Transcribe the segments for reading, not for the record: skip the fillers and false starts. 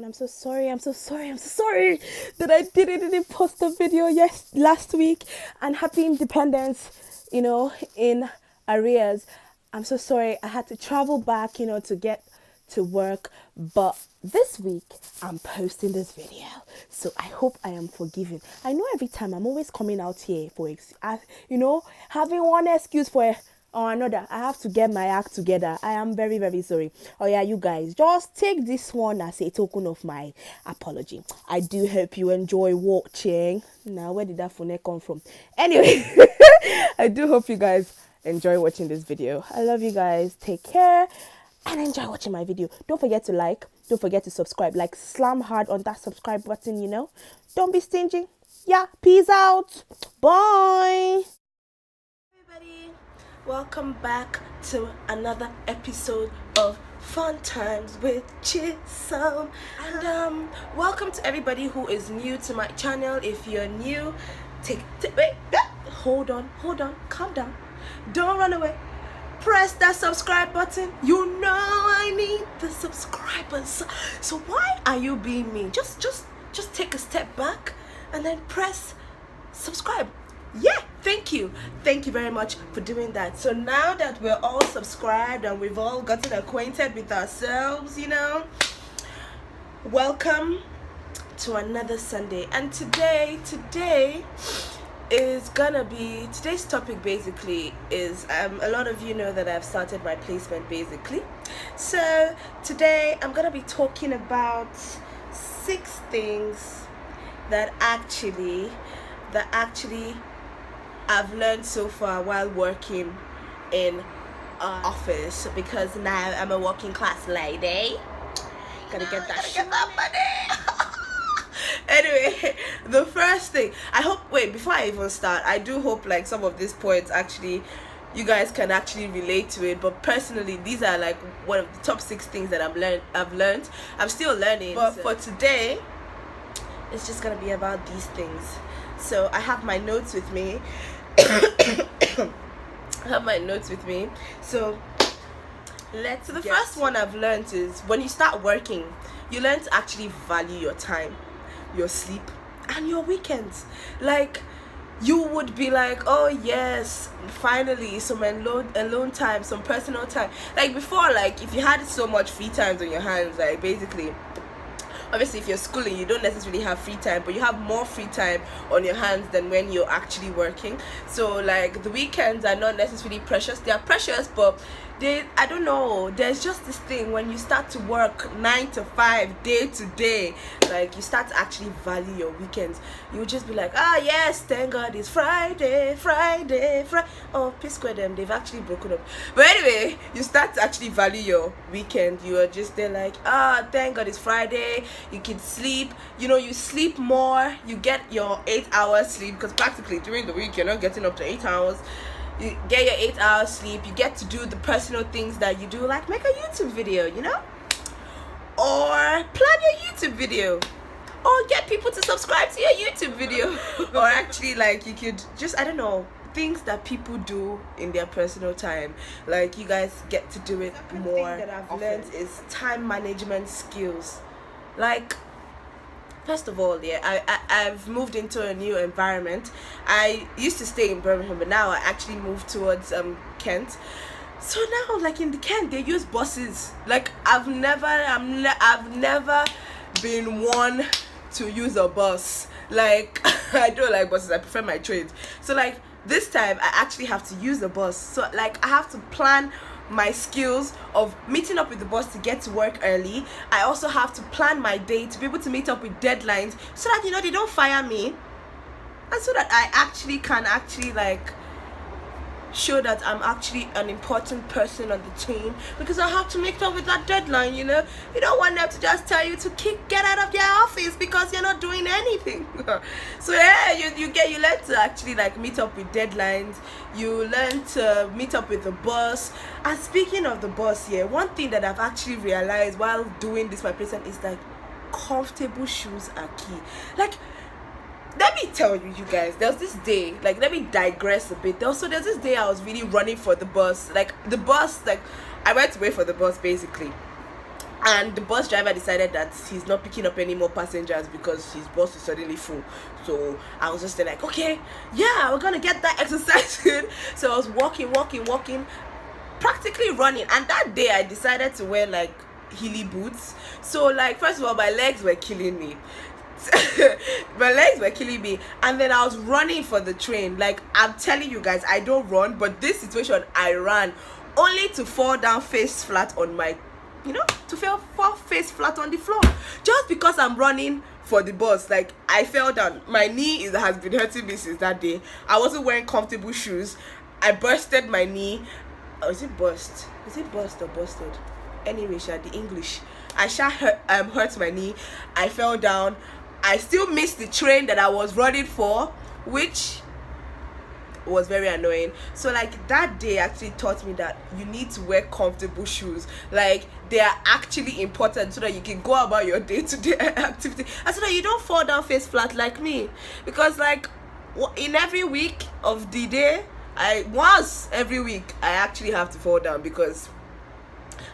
I'm so sorry. I'm so sorry. I'm so sorry that I didn't post a video last week. And happy independence, in arrears. I'm so sorry. I had to travel back, to get to work. But this week, I'm posting this video. So I hope I am forgiven. I know every time I'm always coming out here for, having one excuse for or another. I have to get my act together. I am very, very sorry. Oh yeah, you guys, just take this one as a token of my apology. I do hope you enjoy watching. Now, where did that phone come from? Anyway, I do hope you guys enjoy watching this video. I love you guys. Take care and enjoy watching my video. Don't forget to like. Don't forget to subscribe. Like, slam hard on that subscribe button, Don't be stingy. Yeah, peace out. Bye. Everybody, welcome back to another episode of Fun Times with Chisom. And welcome to everybody who is new to my channel. If you're new, wait, hold on, calm down. Don't run away. Press that subscribe button. You know I need the subscribers. So why are you being mean? Just take a step back and then press subscribe. Yeah, thank you very much for doing that. So now that we're all subscribed and we've all gotten acquainted with ourselves, welcome to another Sunday. And today is gonna be, today's topic basically is, a lot of you know that I've started my placement basically. So today I'm gonna be talking about 6 things that actually I've learned so far while working in office, because now I'm a working class lady. Gotta get that money. Anyway, the first thing, before I even start, I do hope like some of these points actually you guys can actually relate to it. But personally, these are like one of the top 6 things that I've learned. I'm still learning, but for today it's just gonna be about these things. So I have my notes with me. So the first one I've learned is, when you start working, you learn to actually value your time, your sleep, and your weekends. Like, you would be like, oh yes, finally some alone time, some personal time. Like before, like if you had so much free time on your hands, like basically, obviously if you're schooling, you don't necessarily have free time, but you have more free time on your hands than when you're actually working. So like the weekends are not necessarily precious. They are precious, but I don't know, there's just this thing when you start to work 9 to 5 day to day, like you start to actually value your weekends. You just be like, yes, thank God it's Friday. Oh, P-Square them, they've actually broken up. But anyway, you start to actually value your weekend. You are just there like, thank God it's Friday. You can sleep, you sleep more, you get your 8 hours sleep, because practically during the week you're not getting up to 8 hours. You get your 8 hours sleep. You get to do the personal things that you do, like make a YouTube video, or plan your YouTube video, or get people to subscribe to your YouTube video. Or actually, like, you could just, I don't know, things that people do in their personal time, like you guys get to do it more. Thing that I've learned is time management skills. Like, first of all, I've moved into a new environment. I used to stay in Birmingham, but now I actually moved towards Kent. So now, like in the Kent, they use buses. Like I've never been one to use a bus. Like I don't like buses. I prefer my trains. So like this time, I actually have to use the bus. So like I have to plan my skills of meeting up with the boss to get to work early. I also have to plan my day to be able to meet up with deadlines, so that they don't fire me, and so that I actually can like show that I'm actually an important person on the team, because I have to make up with that deadline. You don't want them to just tell you to get out of their office because you're not doing anything. So yeah, you learn to actually like meet up with deadlines. You learn to meet up with the boss. And speaking of the boss, one thing that I've actually realized while doing this my placement is like, comfortable shoes are key. Like, let me tell you guys, there was this day, like, let me digress a bit. There's this day I was really running for the bus. Like, the bus, like, I went to wait for the bus, basically. and the bus driver decided that he's not picking up any more passengers because his bus is suddenly full. So I was just there like, okay, yeah, we're gonna get that exercise in. So I was walking, practically running. And that day I decided to wear like heely boots. So like, first of all, my legs were killing me. And then I was running for the train. Like, I'm telling you guys, I don't run, but this situation I ran only to fall down face flat on my, fall face flat on the floor, just because I'm running for the bus. Like, I fell down. My knee has been hurting me since that day. I wasn't wearing comfortable shoes. I bursted my knee. Oh, is it burst or busted? Anyway, the English, I hurt my knee. I fell down. I still missed the train that I was running for, which was very annoying. So like, that day actually taught me that you need to wear comfortable shoes. Like, they are actually important so that you can go about your day-to-day activity, and so that you don't fall down face flat like me. Because like, in every week of the day, every week I actually have to fall down because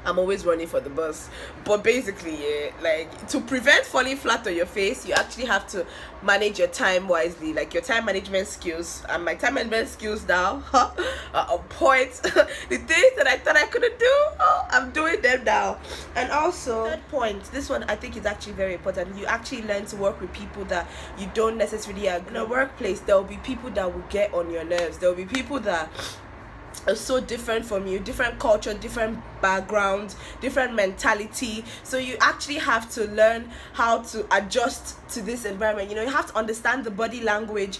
I'm always running for the bus. But basically, yeah, like, to prevent falling flat on your face, you actually have to manage your time wisely, like your time management skills. And my time management skills now are on point. The things that I thought I couldn't do, I'm doing them now. And also, third point, this one I think is actually very important. You actually learn to work with people that you don't necessarily agree. In a workplace, there will be people that will get on your nerves. There will be people that are so different from you, different culture, different background, different mentality. So you actually have to learn how to adjust to this environment. You have to understand the body language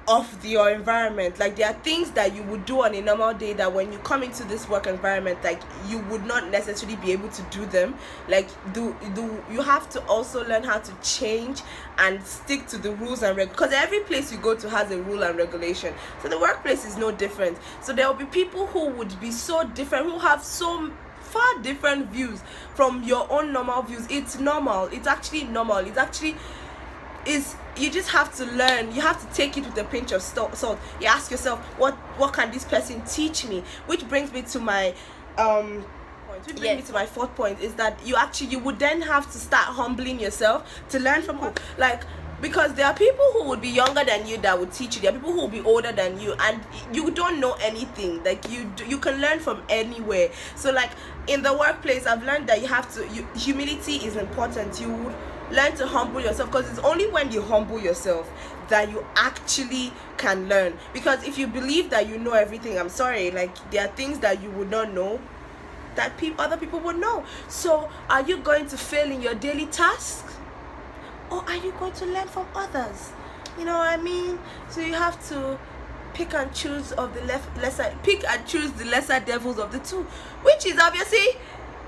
of your environment. Like, there are things that you would do on a normal day that when you come into this work environment, like, you would not necessarily be able to do them. Like, you have to also learn how to change and stick to the rules and because every place you go to has a rule and regulation. So the workplace is no different. So there will be people who would be so different, who have so far different views from your own normal views. It's normal. It's actually normal. You just have to learn. You have to take it with a pinch of salt. You ask yourself, what can this person teach me? Which brings me to my my fourth point, is that you would then have to start humbling yourself to learn from who. Like, because there are people who would be younger than you that would teach you. There are people who will be older than you, and you don't know anything. Like, you can learn from anywhere. So like, in the workplace, I've learned that humility is important. You would learn to humble yourself, because it's only when you humble yourself that you actually can learn. Because if you believe that you know everything, I'm sorry, like, there are things that you would not know that other people would know. So are you going to fail in your daily tasks, or are you going to learn from others? You know what I mean? So you have to pick and choose the lesser devils of the two, which is obviously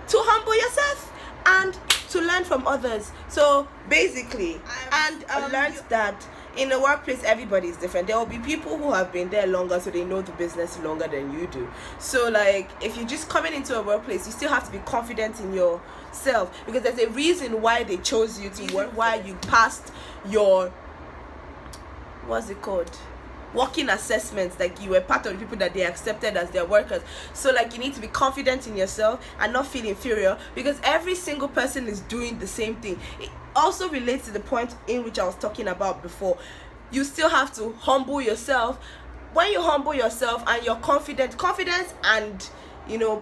to humble yourself and to learn from others. So basically, I've learned that in the workplace, everybody is different. There will be people who have been there longer, so they know the business longer than you do. So like, if you're just coming into a workplace, you still have to be confident in yourself, because there's a reason why they chose you to work, why you passed your, working assessments. Like, you were part of the people that they accepted as their workers. So like, you need to be confident in yourself and not feel inferior, because every single person is doing the same thing. It also relates to the point in which I was talking about before. You still have to humble yourself. When you humble yourself and you're confidence and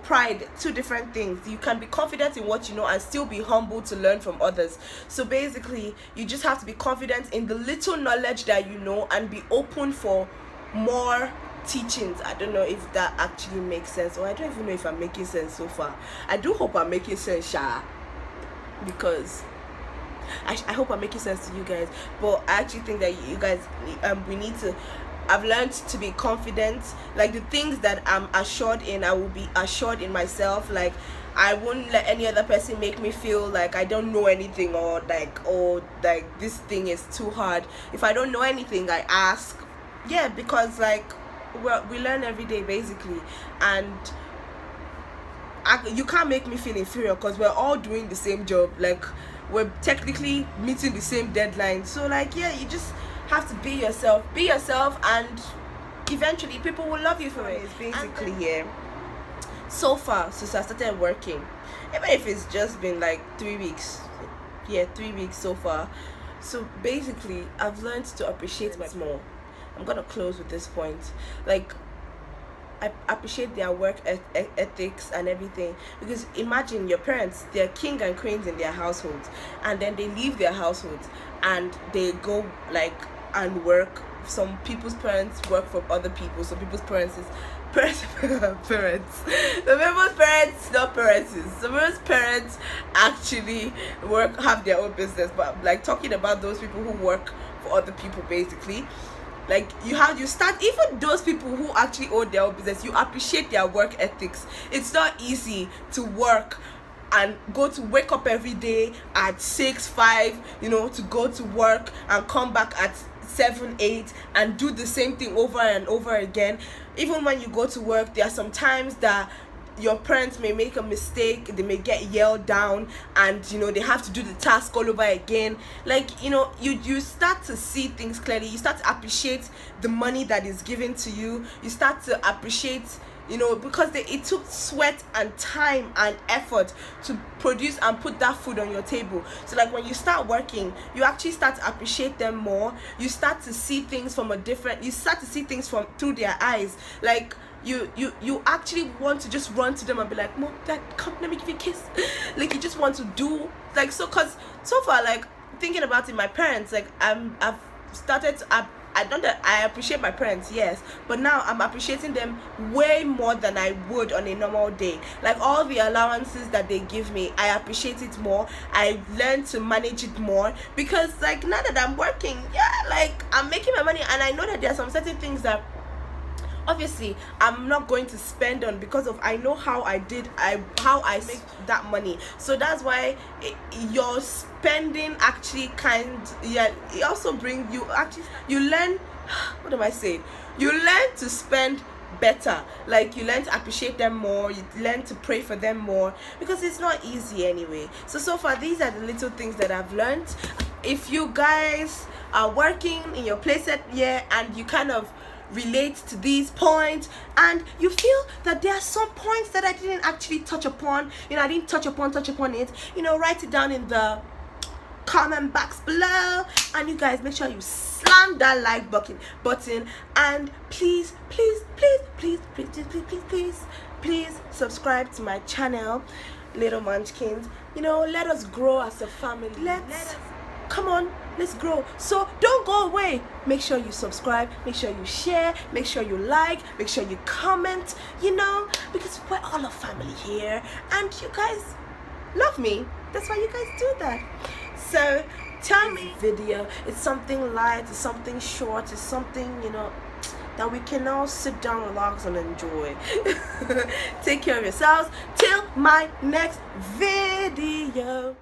pride, two different things. You can be confident in what you know and still be humble to learn from others. So basically, you just have to be confident in the little knowledge that you know and be open for more teachings. I don't know if that actually makes sense, or I don't even know if I'm making sense so far. I do hope I'm making sense, because I hope I'm making sense to you guys. But I actually think that you guys, I've learned to be confident. Like, the things that I'm assured in, I will be assured in myself. Like, I wouldn't let any other person make me feel like I don't know anything, or like this thing is too hard. If I don't know anything, I ask. Yeah, because like, we learn every day basically, and you can't make me feel inferior, because we're all doing the same job. Like, we're technically meeting the same deadline. So like, yeah, you just have to be yourself, and eventually people will love you for it. It's basically, so far since I started working, even if it's just been like 3 weeks, yeah, 3 weeks so far. So basically, I've learned to appreciate my more. I'm gonna close with this point. Like, I appreciate their work ethics and everything, because imagine your parents, they're king and queens in their households, and then they leave their households and they go like and work. Some people's parents work for other people, some people's parents is parents some people's parents, not parents, some people's parents actually have their own business. But like, talking about those people who work for other people, basically, like, you start, even those people who actually own their own business, you appreciate their work ethics. It's not easy to work and wake up every day at 6-5, to go to work and come back at 7-8 and do the same thing over and over again. Even when you go to work, there are some times that your parents may make a mistake, they may get yelled down, and they have to do the task all over again. Like, you start to see things clearly, you start to appreciate the money that is given to you, you start to appreciate, because it took sweat and time and effort to produce and put that food on your table. So like, when you start working, you actually start to appreciate them more. You start to see things through their eyes. Like, you actually want to just run to them and be like, Mom, Dad, come, let me give you a kiss. Like, you just want to do, like, so, because so far, like, thinking about it, my parents, like, I've started to I appreciate my parents, yes, but now I'm appreciating them way more than I would on a normal day. Like, all the allowances that they give me, I appreciate it more. I learn to manage it more, because like, now that I'm working, yeah, like, I'm making my money, and I know that there are some certain things that obviously I'm not going to spend on, because of I know how I make that money. So that's why your spending actually it also brings you learn what am I saying, you learn to spend better. Like, you learn to appreciate them more, you learn to pray for them more, because it's not easy anyway. So far, these are the little things that I've learned. If you guys are working in your place and you kind of relate to these points, and you feel that there are some points that I didn't actually touch upon, I didn't touch upon it, write it down in the comment box below, and you guys make sure you slam that like button, and please subscribe to my channel, Little Munchkins. Let us grow as a family. Come on, let's grow. So don't go away. Make sure you subscribe, make sure you share, make sure you like, make sure you comment, because we're all a family here, and you guys love me. That's why you guys do that. So tell me, video, it's something light, it's something short, it's something, that we can all sit down, relax, and enjoy. Take care of yourselves till my next video.